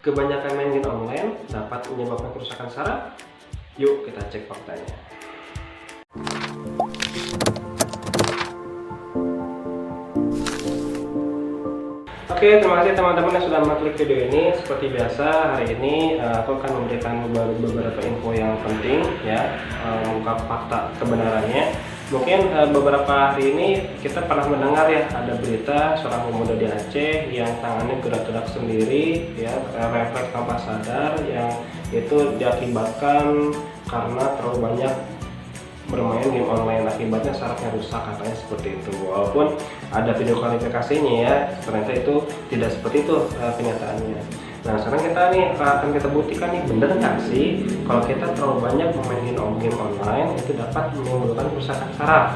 Kebanyakan main game online dapat menyebabkan kerusakan saraf? Yuk kita cek faktanya. Oke, terima kasih teman-teman yang sudah mengklik video ini. Seperti biasa, hari ini aku akan memberikan beberapa info yang penting ya, mengungkap fakta kebenarannya. Mungkin beberapa hari ini kita pernah mendengar ya, ada berita seorang pemuda di Aceh yang tangannya gerak-gerak sendiri ya, refleks tanpa sadar, yang itu diakibatkan karena terlalu banyak bermain game online, akibatnya sarafnya rusak, katanya seperti itu. Walaupun ada video klarifikasinya ya, ternyata itu tidak seperti itu kenyataannya. Nah, sekarang kita akan kita buktikan nih, bener nggak sih kalau kita terlalu banyak memainkan game online itu dapat menimbulkan kerusakan saraf.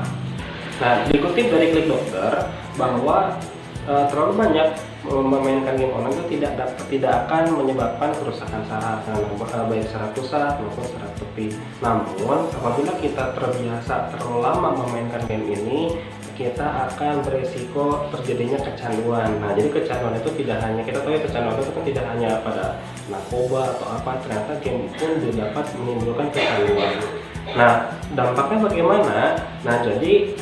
Nah, dikutip dari Klik Dokter bahwa terlalu banyak memainkan game online itu tidak akan menyebabkan kerusakan saraf, baik saraf pusat maupun saraf tepi. Namun apabila kita terbiasa terlalu lama memainkan game ini, kita akan beresiko terjadinya kecanduan. Nah, jadi kecanduan itu tidak hanya, kita tahu ya, kecanduan itu kan tidak hanya pada narkoba atau apa, ternyata game pun juga dapat menimbulkan kecanduan. Nah, dampaknya bagaimana? Nah, jadi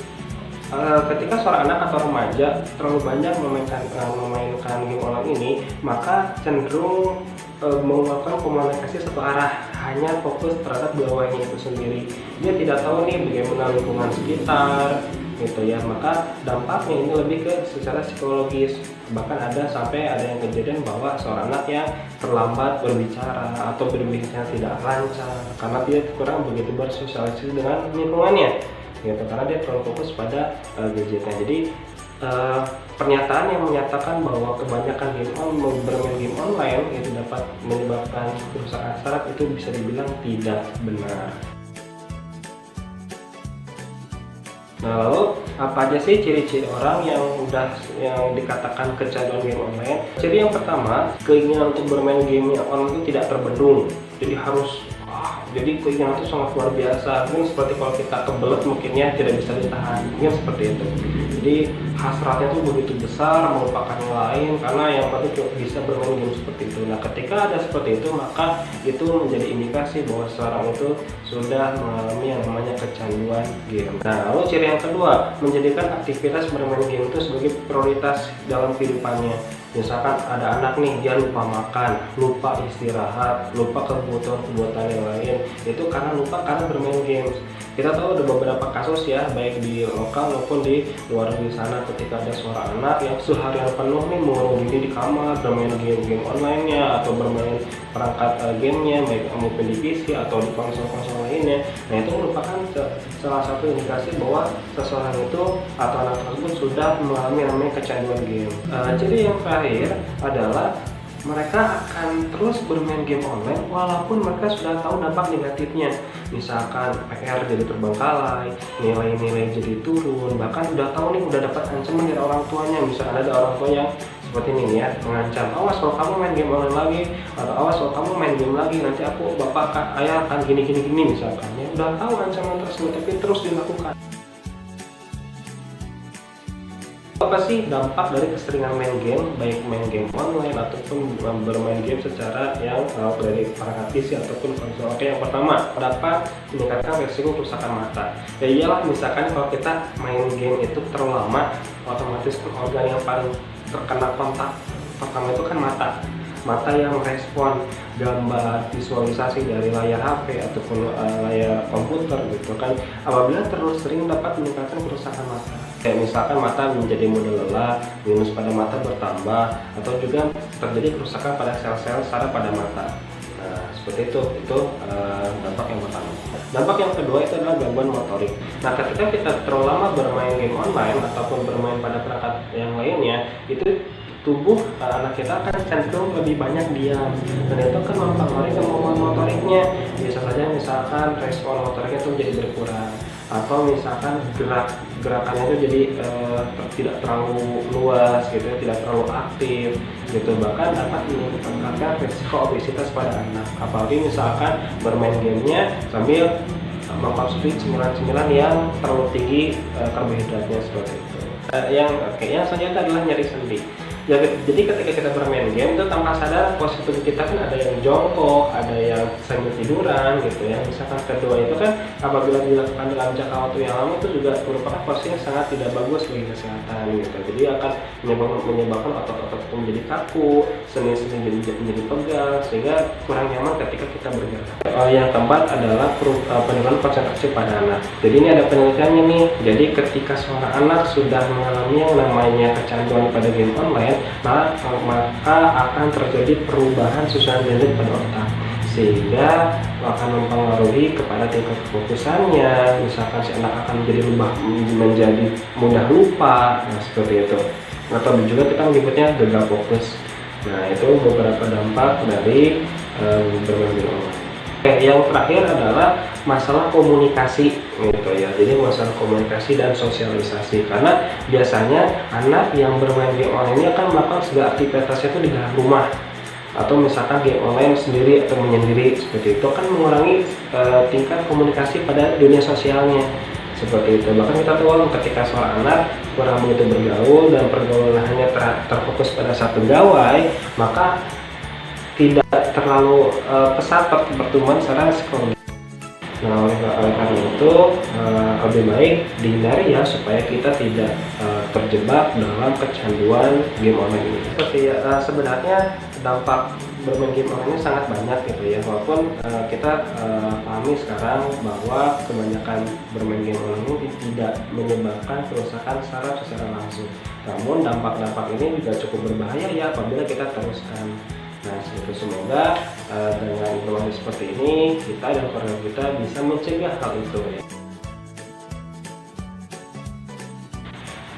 ketika seorang anak atau remaja terlalu banyak memainkan game online ini, maka cenderung melakukan komunikasi satu arah, hanya fokus terhadap gawainya itu sendiri. Dia tidak tahu nih bagaimana lingkungan sekitar gitu ya, maka dampaknya ini lebih ke secara psikologis. Bahkan ada yang kejadian bahwa seorang anak yang terlambat berbicara atau berbicara tidak lancar karena dia kurang begitu bersosialisasi dengan lingkungannya gitu, karena dia terlalu fokus pada gadgetnya. Jadi pernyataan yang menyatakan bahwa kebanyakan bermain game online itu dapat menyebabkan kerusakan saraf itu bisa dibilang tidak benar. Nah, lalu apa aja sih ciri-ciri orang yang dikatakan kecanduan game online? Ciri yang pertama, keinginan untuk bermain game online itu tidak terbendung. Jadi jadi keinginan itu sangat luar biasa. Mungkin seperti kalau kita kebelet mungkinnya tidak bisa ditahan, mungkin seperti itu. Jadi hasratnya itu begitu besar, melupakan yang lain, karena yang penting bisa bermain game seperti itu. Nah, ketika ada seperti itu, maka itu menjadi indikasi bahwa seorang itu sudah mengalami yang namanya kecanduan game. Nah, lalu ciri yang kedua, menjadikan aktivitas bermain game itu sebagai prioritas dalam kehidupannya. Misalkan ada anak nih, dia lupa makan, lupa istirahat, lupa kebutuhan yang lain, itu lupa karena bermain games. Kita tahu ada beberapa kasus ya, baik di lokal maupun di luar di sana, ketika ada seorang anak yang seharian penuh nih mengurung diri di kamar, bermain game online-nya atau bermain perangkat gamenya, baik maupun di PC atau di konsol-konsol lainnya. Nah, itu merupakan salah satu indikasi bahwa seseorang itu atau anak tersebut sudah mengalami namanya kecanduan game. Jadi yang terakhir adalah mereka akan terus bermain game online walaupun mereka sudah tahu dampak negatifnya. Misalkan PR jadi terbengkalai, nilai-nilai jadi turun, bahkan udah tahu nih, udah dapat ancaman dari orang tuanya. Misalkan ada orang tua yang seperti ini ya, mengancam, awas kalau kamu main game online lagi, atau awas kalau kamu main game lagi, nanti bapak ayah akan gini misalkan ya. Udah tahu ancaman tersebut tapi terus dilakukan. Apa sih dampak dari keseringan main game, baik main game online ataupun bermain game secara yang dari perangkat PC ataupun konsol? Oke, yang pertama, dapat meningkatkan resiko kerusakan mata. Ya iyalah, misalkan kalau kita main game itu terlalu lama, otomatis organ yang paling terkena kontak pertama itu kan mata yang merespon gambar visualisasi dari layar HP ataupun layar komputer gitu kan. Apabila terlalu sering dapat meningkatkan kerusakan mata, kayak misalkan mata menjadi mudah lelah, minus pada mata bertambah, atau juga terjadi kerusakan pada sel-sel saraf pada mata. Nah, seperti itu dampak yang pertama. Dampak yang kedua itu adalah gangguan motorik. Nah, ketika kita terlalu lama bermain game online ataupun bermain pada perangkat yang lainnya, itu tubuh anak kita akan cenderung lebih banyak diam, dan itu kan mempengaruhi kemampuan motoriknya. Bisa saja misalkan respon motoriknya itu jadi berkurang, atau misalkan gerakannya itu jadi tidak terlalu luas gitu, tidak terlalu aktif gitu. Bahkan dapat meningkatkan risiko obesitas pada anak, apalagi misalkan bermain gamenya sambil mengkonsumsi cemilan-cemilan yang terlalu tinggi karbohidratnya seperti itu. Yang selanjutnya adalah nyeri sendi. Ya, jadi ketika kita bermain game itu tanpa sadar posisi tubuh kita kan ada yang jongkok, ada yang sambil tiduran gitu ya. Misalkan kedua itu kan apabila dilakukan dalam jangka waktu yang lama itu juga merupakan posisi yang sangat tidak bagus bagi kesehatan gitu. Jadi akan menyebabkan otot-otot itu menjadi kaku, sendi-sendi menjadi pegal, sehingga kurang nyaman ketika kita bergerak. Yang keempat adalah penurunan konsentrasi pada anak. Jadi ini ada penelitiannya nih. Jadi ketika seorang anak sudah mengalami yang namanya kecanduan pada game online, maka akan terjadi perubahan susunan dendrit pada otak, sehingga akan mempengaruhi kepada tingkat kefokusannya. Misalkan si anak akan menjadi mudah lupa, nah seperti itu. Atau juga kita menyebutnya gagal fokus. Nah itu beberapa dampak dari bermain game online. Yang terakhir adalah masalah komunikasi gitu ya. Jadi masalah komunikasi dan sosialisasi, karena biasanya anak yang bermain game online ini akan melakukan segala aktivitasnya itu di dalam rumah, atau misalkan game online sendiri atau menyendiri, seperti itu kan mengurangi tingkat komunikasi pada dunia sosialnya, seperti itu. Bahkan kita tahu ketika seorang anak kurang begitu bergaul dan pergaulannya terfokus pada satu gawai, maka tidak terlalu pesat pertumbuhan secara psikologi. Nah, oleh karena itu lebih baik dihindari ya, supaya kita tidak terjebak dalam kecanduan game online ini. Seperti sebenarnya dampak bermain game online ini sangat banyak gitu ya, walaupun kita pahami sekarang bahwa kebanyakan bermain game online ini tidak menyebabkan kerusakan saraf secara langsung. Namun dampak-dampak ini juga cukup berbahaya ya apabila kita teruskan. Nah, semoga dengan informasi seperti ini kita dan keluarga kita bisa mencegah hal itu ya.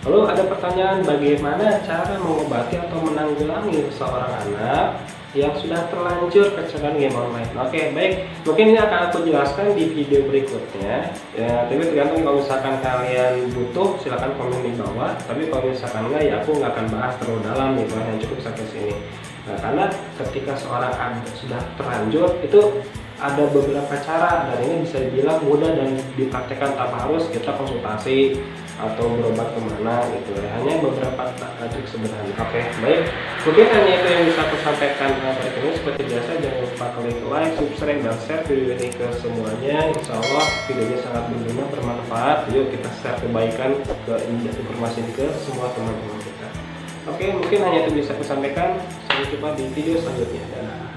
Lalu ada pertanyaan, bagaimana cara mengobati atau menanggulangi seorang anak yang sudah terlanjur kecanduan game online? Oke, baik, mungkin ini akan aku jelaskan di video berikutnya ya, tapi tergantung. Kalau misalkan kalian butuh silahkan komen di bawah, tapi kalau misalkan enggak ya aku nggak akan bahas terlalu dalam gitu, yang cukup sampai sini. Nah, karena ketika seorang anak sudah terlanjur itu ada beberapa cara, dan ini bisa dibilang mudah dan dipraktekkan tanpa harus kita konsultasi atau berobat kemana gitu ya. Hanya beberapa trik sederhana. Oke, baik, mungkin hanya itu yang bisa aku sampaikan pada kali ini. Seperti biasa jangan lupa klik like, subscribe, dan share video ini ke semuanya. Insya Allah videonya sangat berguna, bermanfaat. Yuk kita share kebaikan ke informasi ini ke semua teman-teman kita. Oke, mungkin hanya itu bisa aku sampaikan. Sampai jumpa di video selanjutnya. Dadah.